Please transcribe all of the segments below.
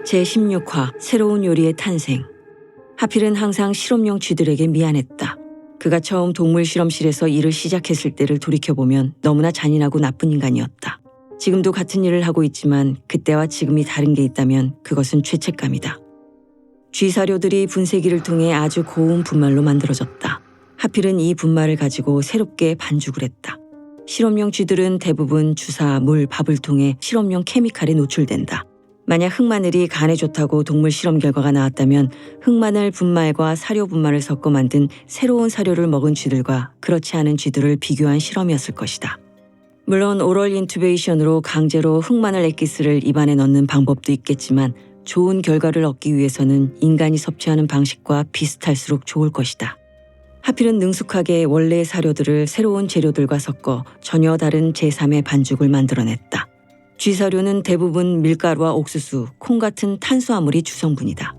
제16화 새로운 요리의 탄생. 하필은 항상 실험용 쥐들에게 미안했다. 그가 처음 동물 실험실에서 일을 시작했을 때를 돌이켜보면 너무나 잔인하고 나쁜 인간이었다. 지금도 같은 일을 하고 있지만 그때와 지금이 다른 게 있다면 그것은 죄책감이다. 쥐 사료들이 분쇄기를 통해 아주 고운 분말로 만들어졌다. 하필은 이 분말을 가지고 새롭게 반죽을 했다. 실험용 쥐들은 대부분 주사, 물, 밥을 통해 실험용 케미칼에 노출된다. 만약 흑마늘이 간에 좋다고 동물 실험 결과가 나왔다면 흑마늘 분말과 사료 분말을 섞어 만든 새로운 사료를 먹은 쥐들과 그렇지 않은 쥐들을 비교한 실험이었을 것이다. 물론 오럴 인투베이션으로 강제로 흑마늘 액기스를 입안에 넣는 방법도 있겠지만 좋은 결과를 얻기 위해서는 인간이 섭취하는 방식과 비슷할수록 좋을 것이다. 하필은 능숙하게 원래의 사료들을 새로운 재료들과 섞어 전혀 다른 제3의 반죽을 만들어냈다. 쥐사료는 대부분 밀가루와 옥수수, 콩 같은 탄수화물이 주성분이다.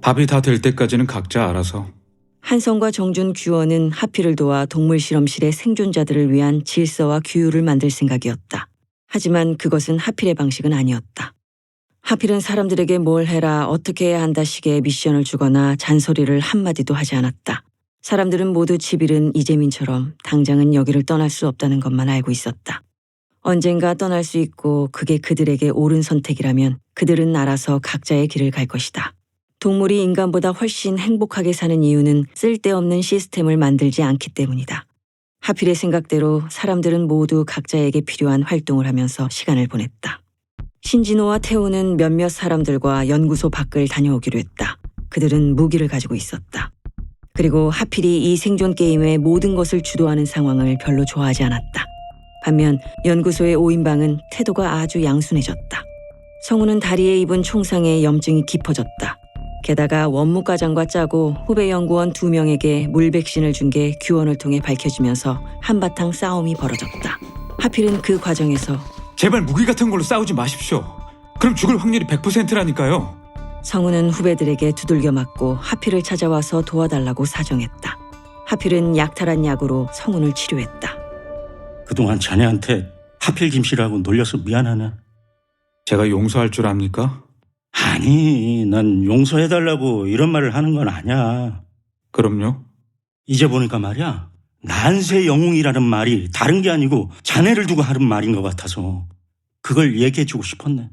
밥이 다 될 때까지는 각자 알아서. 한성과 정준 규어는 하필을 도와 동물 실험실의 생존자들을 위한 질서와 규율을 만들 생각이었다. 하지만 그것은 하필의 방식은 아니었다. 하필은 사람들에게 뭘 해라, 어떻게 해야 한다 식의 미션을 주거나 잔소리를 한마디도 하지 않았다. 사람들은 모두 집 잃은 이재민처럼 당장은 여기를 떠날 수 없다는 것만 알고 있었다. 언젠가 떠날 수 있고 그게 그들에게 옳은 선택이라면 그들은 알아서 각자의 길을 갈 것이다. 동물이 인간보다 훨씬 행복하게 사는 이유는 쓸데없는 시스템을 만들지 않기 때문이다. 하필의 생각대로 사람들은 모두 각자에게 필요한 활동을 하면서 시간을 보냈다. 신진호와 태호는 몇몇 사람들과 연구소 밖을 다녀오기로 했다. 그들은 무기를 가지고 있었다. 그리고 하필이 이 생존 게임의 모든 것을 주도하는 상황을 별로 좋아하지 않았다. 반면 연구소의 5인방은 태도가 아주 양순해졌다. 성우는 다리에 입은 총상에 염증이 깊어졌다. 게다가 원무과장과 짜고 후배 연구원 2명에게 물 백신을 준 게 규원을 통해 밝혀지면서 한바탕 싸움이 벌어졌다. 하필은 그 과정에서 제발 무기 같은 걸로 싸우지 마십시오. 그럼 죽을 확률이 100%라니까요. 성우는 후배들에게 두들겨 맞고 하필을 찾아와서 도와달라고 사정했다. 하필은 약탈한 약으로 성우를 치료했다. 그동안 자네한테 하필 김씨라고 놀려서 미안하네. 제가 용서할 줄 압니까? 아니, 난 용서해달라고 이런 말을 하는 건 아니야. 그럼요. 이제 보니까 말이야, 난세 영웅이라는 말이 다른 게 아니고 자네를 두고 하는 말인 것 같아서 그걸 얘기해주고 싶었네.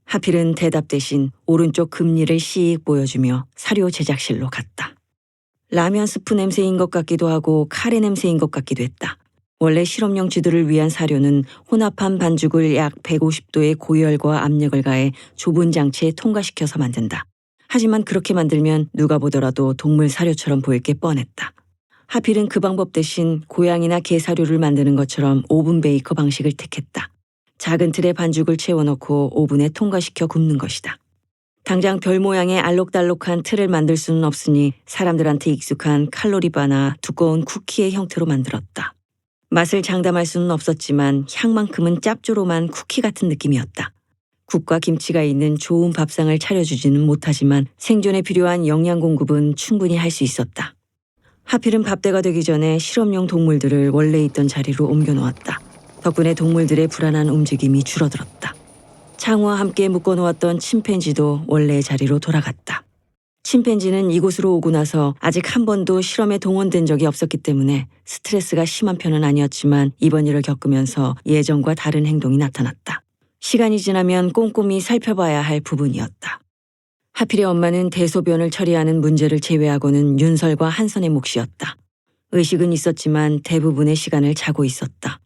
하필은 대답 대신 오른쪽 금리를 씩 보여주며 사료 제작실로 갔다. 라면 스프 냄새인 것 같기도 하고 카레 냄새인 것 같기도 했다. 원래 실험용 쥐들을 위한 사료는 혼합한 반죽을 약 150도의 고열과 압력을 가해 좁은 장치에 통과시켜서 만든다. 하지만 그렇게 만들면 누가 보더라도 동물 사료처럼 보일 게 뻔했다. 하필은 그 방법 대신 고양이나 개 사료를 만드는 것처럼 오븐 베이커 방식을 택했다. 작은 틀에 반죽을 채워넣고 오븐에 통과시켜 굽는 것이다. 당장 별 모양의 알록달록한 틀을 만들 수는 없으니 사람들한테 익숙한 칼로리바나 두꺼운 쿠키의 형태로 만들었다. 맛을 장담할 수는 없었지만 향만큼은 짭조름한 쿠키 같은 느낌이었다. 국과 김치가 있는 좋은 밥상을 차려주지는 못하지만 생존에 필요한 영양 공급은 충분히 할 수 있었다. 하필은 밥때가 되기 전에 실험용 동물들을 원래 있던 자리로 옮겨놓았다. 덕분에 동물들의 불안한 움직임이 줄어들었다. 창우와 함께 묶어놓았던 침팬지도 원래의 자리로 돌아갔다. 침팬지는 이곳으로 오고 나서 아직 한 번도 실험에 동원된 적이 없었기 때문에 스트레스가 심한 편은 아니었지만 이번 일을 겪으면서 예전과 다른 행동이 나타났다. 시간이 지나면 꼼꼼히 살펴봐야 할 부분이었다. 하필의 엄마는 대소변을 처리하는 문제를 제외하고는 윤설과 한선의 몫이었다. 의식은 있었지만 대부분의 시간을 자고 있었다.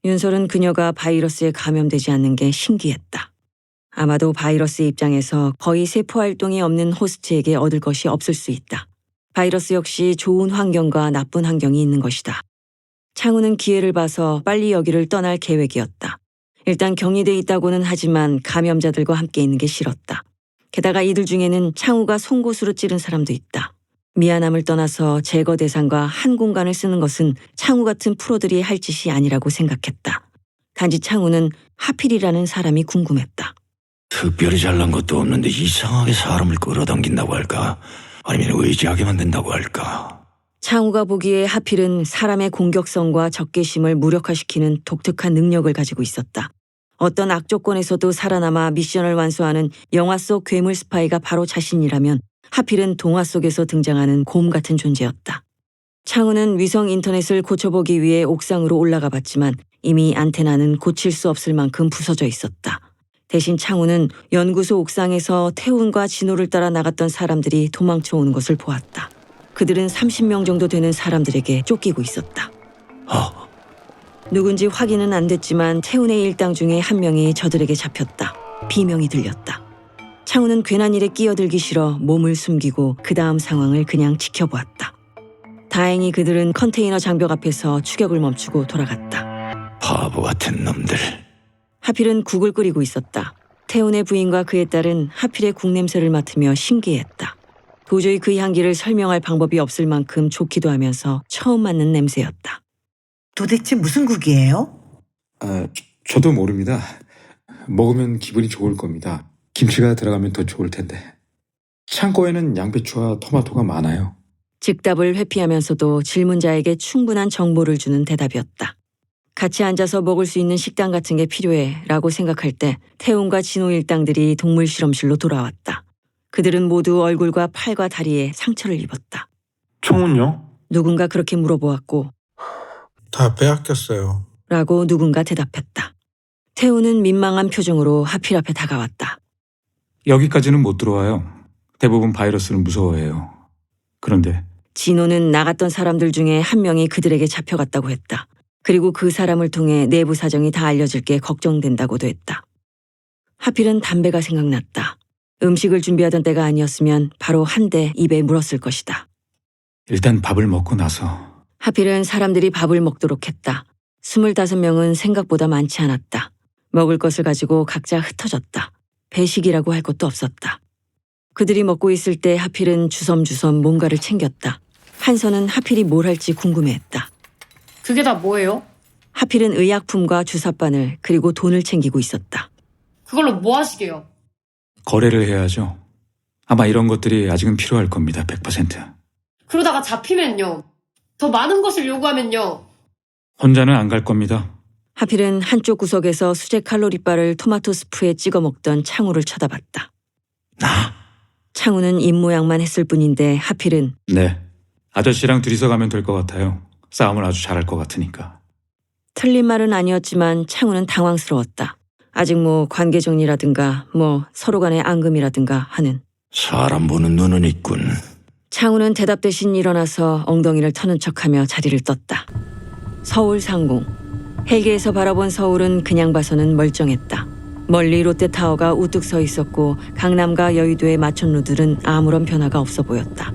윤설은 그녀가 바이러스에 감염되지 않는 게 신기했다. 아마도 바이러스의 입장에서 거의 세포 활동이 없는 호스트에게 얻을 것이 없을 수 있다. 바이러스 역시 좋은 환경과 나쁜 환경이 있는 것이다. 창우는 기회를 봐서 빨리 여기를 떠날 계획이었다. 일단 격리돼 있다고는 하지만 감염자들과 함께 있는 게 싫었다. 게다가 이들 중에는 창우가 송곳으로 찌른 사람도 있다. 미안함을 떠나서 제거 대상과 한 공간을 쓰는 것은 창우 같은 프로들이 할 짓이 아니라고 생각했다. 단지 창우는 하필이라는 사람이 궁금했다. 특별히 잘난 것도 없는데 이상하게 사람을 끌어당긴다고 할까? 아니면 의지하게 만든다고 할까? 창우가 보기에 하필은 사람의 공격성과 적개심을 무력화시키는 독특한 능력을 가지고 있었다. 어떤 악조건에서도 살아남아 미션을 완수하는 영화 속 괴물 스파이가 바로 자신이라면 하필은 동화 속에서 등장하는 곰 같은 존재였다. 창우는 위성 인터넷을 고쳐보기 위해 옥상으로 올라가 봤지만 이미 안테나는 고칠 수 없을 만큼 부서져 있었다. 대신 창우는 연구소 옥상에서 태훈과 진호를 따라 나갔던 사람들이 도망쳐오는 것을 보았다. 그들은 30명 정도 되는 사람들에게 쫓기고 있었다. 누군지 확인은 안 됐지만 태훈의 일당 중에 한 명이 저들에게 잡혔다. 비명이 들렸다. 창우는 괜한 일에 끼어들기 싫어 몸을 숨기고 그 다음 상황을 그냥 지켜보았다. 다행히 그들은 컨테이너 장벽 앞에서 추격을 멈추고 돌아갔다. 바보 같은 놈들. 하필은 국을 끓이고 있었다. 태훈의 부인과 그의 딸은 하필의 국 냄새를 맡으며 신기했다. 도저히 그 향기를 설명할 방법이 없을 만큼 좋기도 하면서 처음 맡는 냄새였다. 도대체 무슨 국이에요? 저도 모릅니다. 먹으면 기분이 좋을 겁니다. 김치가 들어가면 더 좋을 텐데. 창고에는 양배추와 토마토가 많아요. 즉답을 회피하면서도 질문자에게 충분한 정보를 주는 대답이었다. 같이 앉아서 먹을 수 있는 식당 같은 게 필요해 라고 생각할 때 태훈과 진호 일당들이 동물 실험실로 돌아왔다. 그들은 모두 얼굴과 팔과 다리에 상처를 입었다. 총은요? 누군가 그렇게 물어보았고 다 빼앗겼어요. 라고 누군가 대답했다. 태훈은 민망한 표정으로 하필 앞에 다가왔다. 여기까지는 못 들어와요. 대부분 바이러스를 무서워해요. 그런데 진호는 나갔던 사람들 중에 한 명이 그들에게 잡혀갔다고 했다. 그리고 그 사람을 통해 내부 사정이 다 알려질 게 걱정된다고도 했다. 하필은 담배가 생각났다. 음식을 준비하던 때가 아니었으면 바로 한 대 입에 물었을 것이다. 일단 밥을 먹고 나서. 하필은 사람들이 밥을 먹도록 했다. 25명은 생각보다 많지 않았다. 먹을 것을 가지고 각자 흩어졌다. 배식이라고 할 것도 없었다. 그들이 먹고 있을 때 하필은 주섬주섬 뭔가를 챙겼다. 한선은 하필이 뭘 할지 궁금해했다. 그게 다 뭐예요? 하필은 의약품과 주사바늘 그리고 돈을 챙기고 있었다. 그걸로 뭐 하시게요? 거래를 해야죠. 아마 이런 것들이 아직은 필요할 겁니다. 100%. 그러다가 잡히면요. 더 많은 것을 요구하면요. 혼자는 안 갈 겁니다. 하필은 한쪽 구석에서 수제 칼로리바를 토마토 스프에 찍어 먹던 창우를 쳐다봤다. 나? 창우는 입모양만 했을 뿐인데 하필은 네. 아저씨랑 둘이서 가면 될 것 같아요. 싸움을 아주 잘할 것 같으니까. 틀린 말은 아니었지만 창우는 당황스러웠다. 아직 관계 정리라든가 서로 간의 앙금이라든가 하는. 사람 보는 눈은 있군. 창우는 대답 대신 일어나서 엉덩이를 터는 척하며 자리를 떴다. 서울 상공. 헬기에서 바라본 서울은 그냥 봐서는 멀쩡했다. 멀리 롯데타워가 우뚝 서 있었고 강남과 여의도의 마천루들은 아무런 변화가 없어 보였다.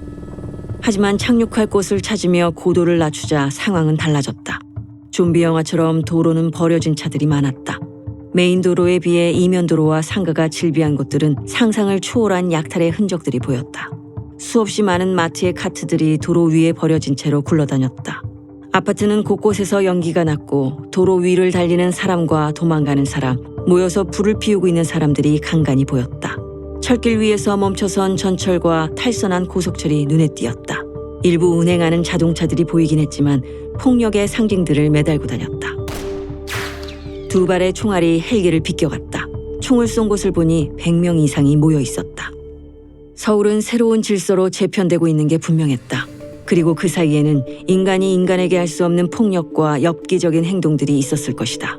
하지만 착륙할 곳을 찾으며 고도를 낮추자 상황은 달라졌다. 좀비 영화처럼 도로는 버려진 차들이 많았다. 메인 도로에 비해 이면 도로와 상가가 질비한 곳들은 상상을 초월한 약탈의 흔적들이 보였다. 수없이 많은 마트의 카트들이 도로 위에 버려진 채로 굴러다녔다. 아파트는 곳곳에서 연기가 났고 도로 위를 달리는 사람과 도망가는 사람, 모여서 불을 피우고 있는 사람들이 간간히 보였다. 철길 위에서 멈춰선 전철과 탈선한 고속철이 눈에 띄었다. 일부 운행하는 자동차들이 보이긴 했지만 폭력의 상징들을 매달고 다녔다. 두 발의 총알이 헬기를 비껴갔다. 총을 쏜 곳을 보니 100명 이상이 모여 있었다. 서울은 새로운 질서로 재편되고 있는 게 분명했다. 그리고 그 사이에는 인간이 인간에게 할 수 없는 폭력과 엽기적인 행동들이 있었을 것이다.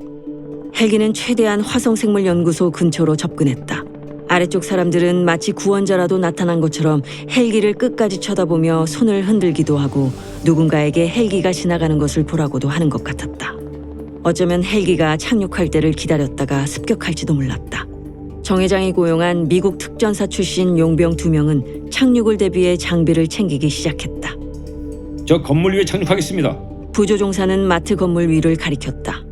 헬기는 최대한 화성생물연구소 근처로 접근했다. 아래쪽 사람들은 마치 구원자라도 나타난 것처럼 헬기를 끝까지 쳐다보며 손을 흔들기도 하고 누군가에게 헬기가 지나가는 것을 보라고도 하는 것 같았다. 어쩌면 헬기가 착륙할 때를 기다렸다가 습격할지도 몰랐다. 정 회장이 고용한 미국 특전사 출신 용병 2명은 착륙을 대비해 장비를 챙기기 시작했다. 저 건물 위에 착륙하겠습니다. 부조종사는 마트 건물 위를 가리켰다.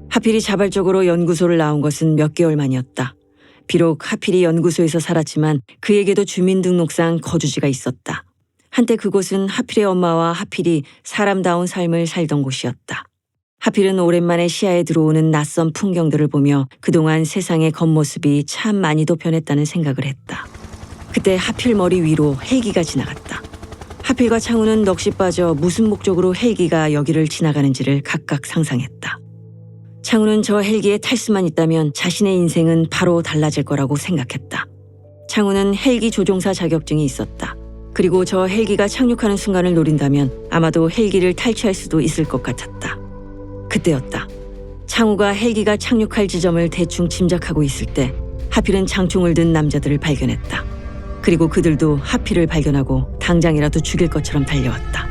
하필이 자발적으로 연구소를 나온 것은 몇 개월 만이었다. 비록 하필이 연구소에서 살았지만 그에게도 주민등록상 거주지가 있었다. 한때 그곳은 하필의 엄마와 하필이 사람다운 삶을 살던 곳이었다. 하필은 오랜만에 시야에 들어오는 낯선 풍경들을 보며 그동안 세상의 겉모습이 참 많이도 변했다는 생각을 했다. 그때 하필 머리 위로 헬기가 지나갔다. 하필과 창우는 넋이 빠져 무슨 목적으로 헬기가 여기를 지나가는지를 각각 상상했다. 창우는 저 헬기에 탈 수만 있다면 자신의 인생은 바로 달라질 거라고 생각했다. 창우는 헬기 조종사 자격증이 있었다. 그리고 저 헬기가 착륙하는 순간을 노린다면 아마도 헬기를 탈취할 수도 있을 것 같았다. 그때였다. 창우가 헬기가 착륙할 지점을 대충 짐작하고 있을 때 하필은 장총을 든 남자들을 발견했다. 그리고 그들도 하필을 발견하고 당장이라도 죽일 것처럼 달려왔다.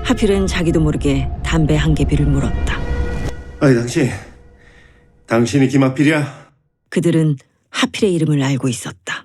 하필은 자기도 모르게 담배 한 개비를 물었다. 아니 당신이 김하필이야? 그들은 하필의 이름을 알고 있었다.